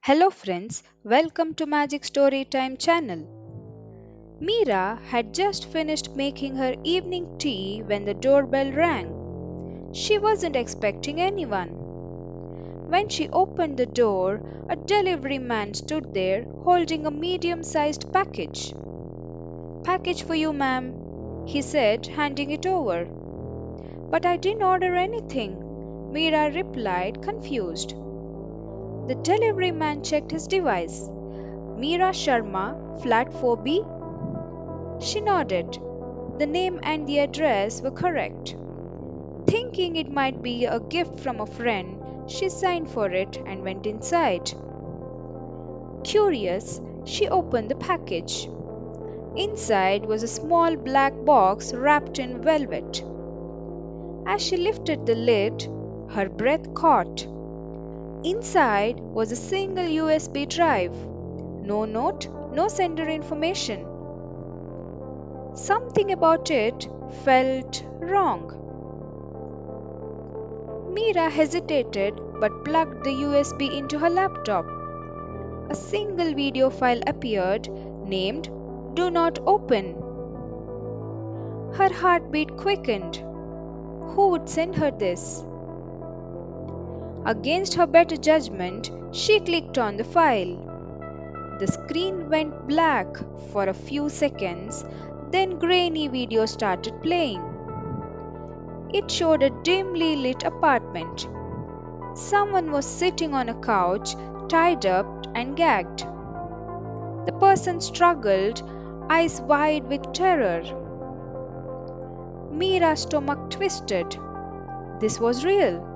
Hello friends, welcome to Magic Storytime channel. Mira had just finished making her evening tea when the doorbell rang. She wasn't expecting anyone. When she opened the door, a delivery man stood there holding a medium-sized package. Package for you, ma'am, he said, handing it over. But I didn't order anything, Mira replied, confused. The delivery man checked his device. Mira Sharma, flat 4B? She nodded. The name and the address were correct. Thinking it might be a gift from a friend, she signed for it and went inside. Curious, she opened the package. Inside was a small black box wrapped in velvet. As she lifted the lid, her breath caught. Inside was a single USB drive. No note, no sender information. Something about it felt wrong. Mira hesitated but plugged the USB into her laptop. A single video file appeared named Do Not Open. Her heartbeat quickened. Who would send her this? Against her better judgment, she clicked on the file. The screen went black for a few seconds, then grainy video started playing. It showed a dimly lit apartment. Someone was sitting on a couch, tied up and gagged. The person struggled, eyes wide with terror. Mira's stomach twisted. This was real.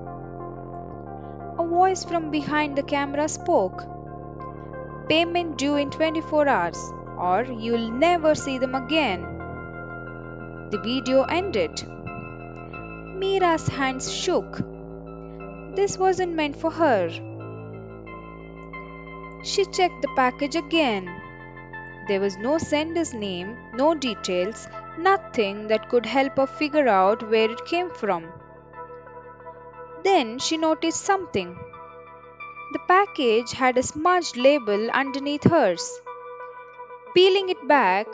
A voice from behind the camera spoke. Payment due in 24 hours, or you'll never see them again. The video ended. Mira's hands shook. This wasn't meant for her. She checked the package again. There was no sender's name, no details, nothing that could help her figure out where it came from. Then she noticed something. The package had a smudged label underneath hers. Peeling it back,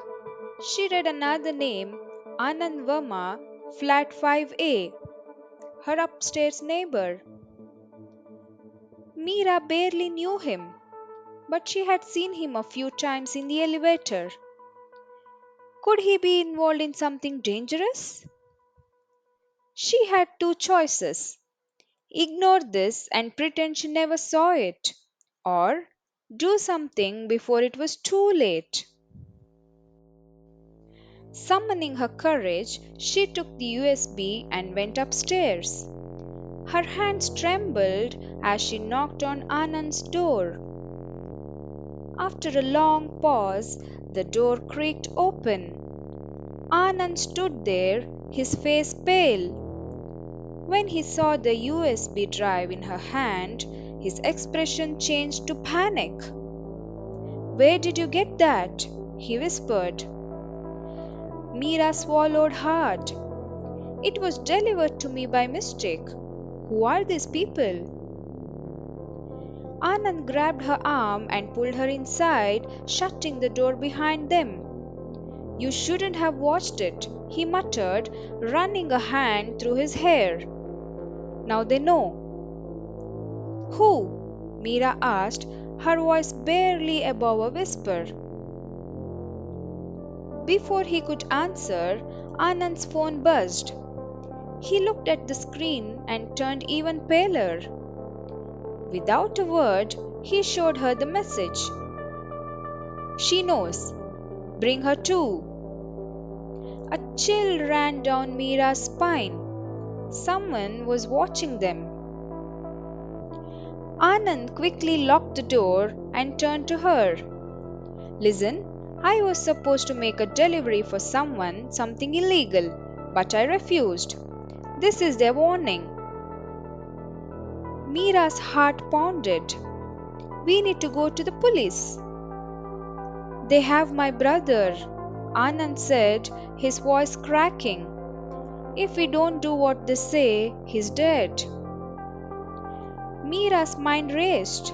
she read another name, Anand Verma, flat 5A, her upstairs neighbor. Mira barely knew him, but she had seen him a few times in the elevator. Could he be involved in something dangerous? She had two choices: ignore this and pretend she never saw it, or do something before it was too late. Summoning her courage, she took the USB and went upstairs. Her hands trembled as she knocked on Anand's door. After a long pause, the door creaked open. Anand stood there, his face pale. When he saw the USB drive in her hand, his expression changed to panic. Where did you get that? He whispered. Mira swallowed hard. It was delivered to me by mistake. Who are these people? Anand grabbed her arm and pulled her inside, shutting the door behind them. You shouldn't have watched it, he muttered, running a hand through his hair. Now they know. Who? Mira asked, her voice barely above a whisper. Before he could answer, Anand's phone buzzed. He looked at the screen and turned even paler. Without a word, he showed her the message. She knows. Bring her too. A chill ran down Mira's spine. Someone was watching them. Anand quickly locked the door and turned to her. Listen, I was supposed to make a delivery for someone, something illegal, but I refused. This is their warning. Mira's heart pounded. We need to go to the police. They have my brother, Anand said, his voice cracking. If we don't do what they say, he's dead. Mira's mind raced.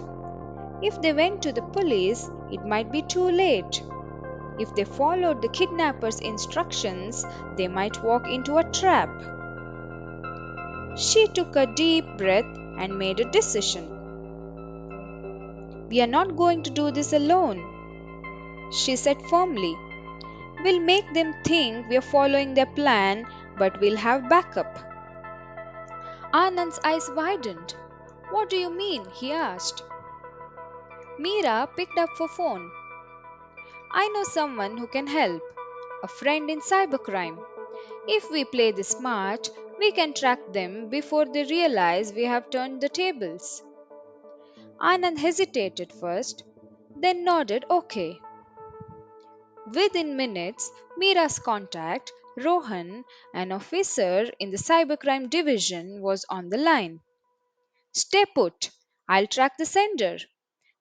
If they went to the police, it might be too late. If they followed the kidnapper's instructions, they might walk into a trap. She took a deep breath and made a decision. We are not going to do this alone, she said firmly. We'll make them think we are following their plan, but we'll have backup. Anand's eyes widened. What do you mean? He asked. Mira picked up her phone. I know someone who can help, a friend in cybercrime. If we play this smart, we can track them before they realize we have turned the tables. Anand hesitated first, then nodded okay. Within minutes, Mira's contact, Rohan, an officer in the cybercrime division, was on the line. Stay put. I'll track the sender.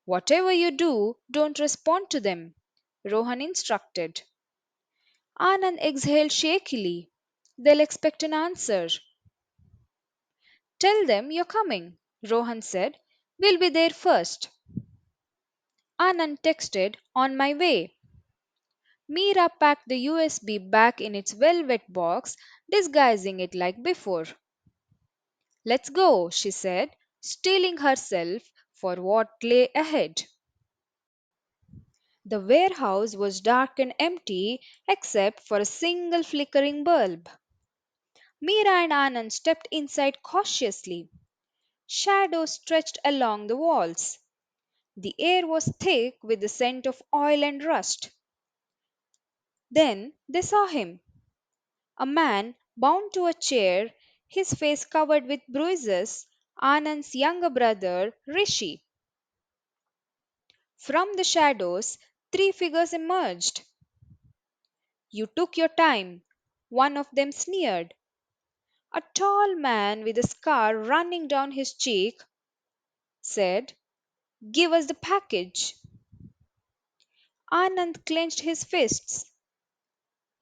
Whatever you do, don't respond to them, Rohan instructed. Anand exhaled shakily. They'll expect an answer. Tell them you're coming, Rohan said. We'll be there first. Anand texted, on my way. Mira packed the USB back in its velvet box, disguising it like before. Let's go, she said, steeling herself for what lay ahead. The warehouse was dark and empty except for a single flickering bulb. Mira and Anand stepped inside cautiously. Shadows stretched along the walls. The air was thick with the scent of oil and rust. Then they saw him, a man bound to a chair, his face covered with bruises, Anand's younger brother, Rishi. From the shadows, three figures emerged. You took your time, one of them sneered. A tall man with a scar running down his cheek said, give us the package. Anand clenched his fists.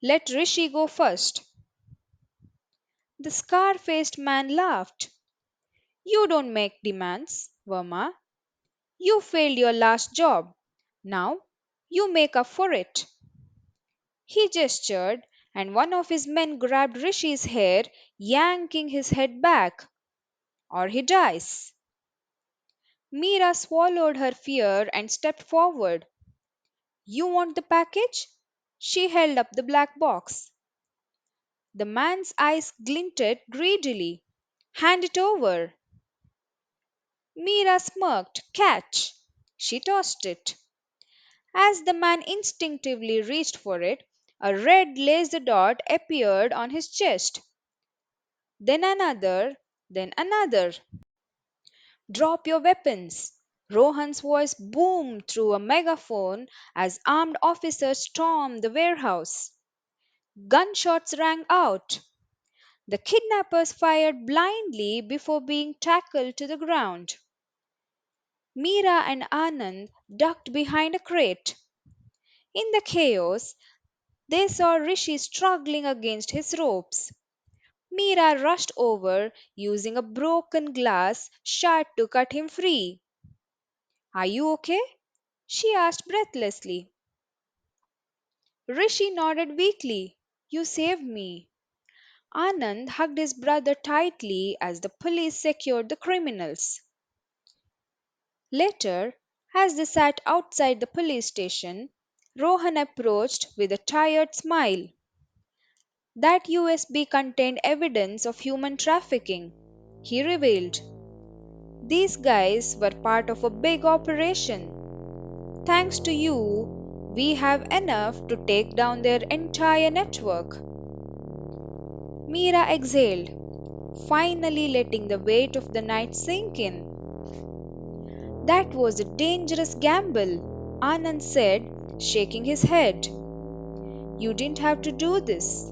Let Rishi go first. The scar faced man laughed. You don't make demands, Verma. You failed your last job. Now you make up for it. He gestured, and one of his men grabbed Rishi's hair, yanking his head back. Or he dies. Mira swallowed her fear and stepped forward. You want the package? She held up the black box. The man's eyes glinted greedily. Hand it over. Mira smirked. Catch. She tossed it. As the man instinctively reached for it, a red laser dot appeared on his chest. Then another, then another. Drop your weapons. Rohan's voice boomed through a megaphone as armed officers stormed the warehouse. Gunshots rang out. The kidnappers fired blindly before being tackled to the ground. Mira and Anand ducked behind a crate. In the chaos, they saw Rishi struggling against his ropes. Mira rushed over, using a broken glass shard to cut him free. Are you okay? She asked breathlessly. Rishi nodded weakly. You saved me. Anand hugged his brother tightly as the police secured the criminals. Later, as they sat outside the police station, Rohan approached with a tired smile. That USB contained evidence of human trafficking, he revealed. These guys were part of a big operation. Thanks to you, we have enough to take down their entire network. Mira exhaled, finally letting the weight of the night sink in. That was a dangerous gamble, Anand said, shaking his head. You didn't have to do this.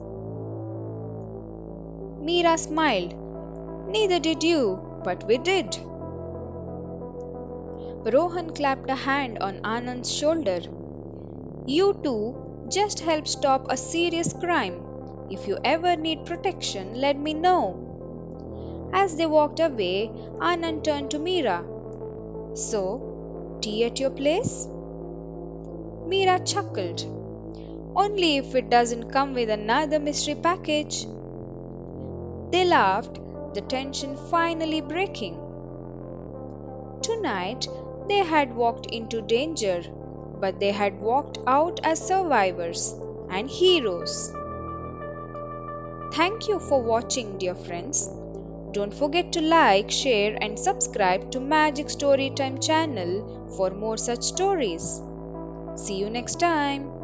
Mira smiled. Neither did you, but we did. Rohan clapped a hand on Anand's shoulder. You two just helped stop a serious crime. If you ever need protection, let me know. As they walked away, Anand turned to Mira. So, Tea at your place? Mira chuckled. Only if it doesn't come with another mystery package. They laughed, the tension finally breaking. Tonight, they had walked into danger, but they had walked out as survivors and heroes. Thank you for watching, dear friends. Don't forget to like, share, and subscribe to Magic Storytime channel for more such stories. See you next time.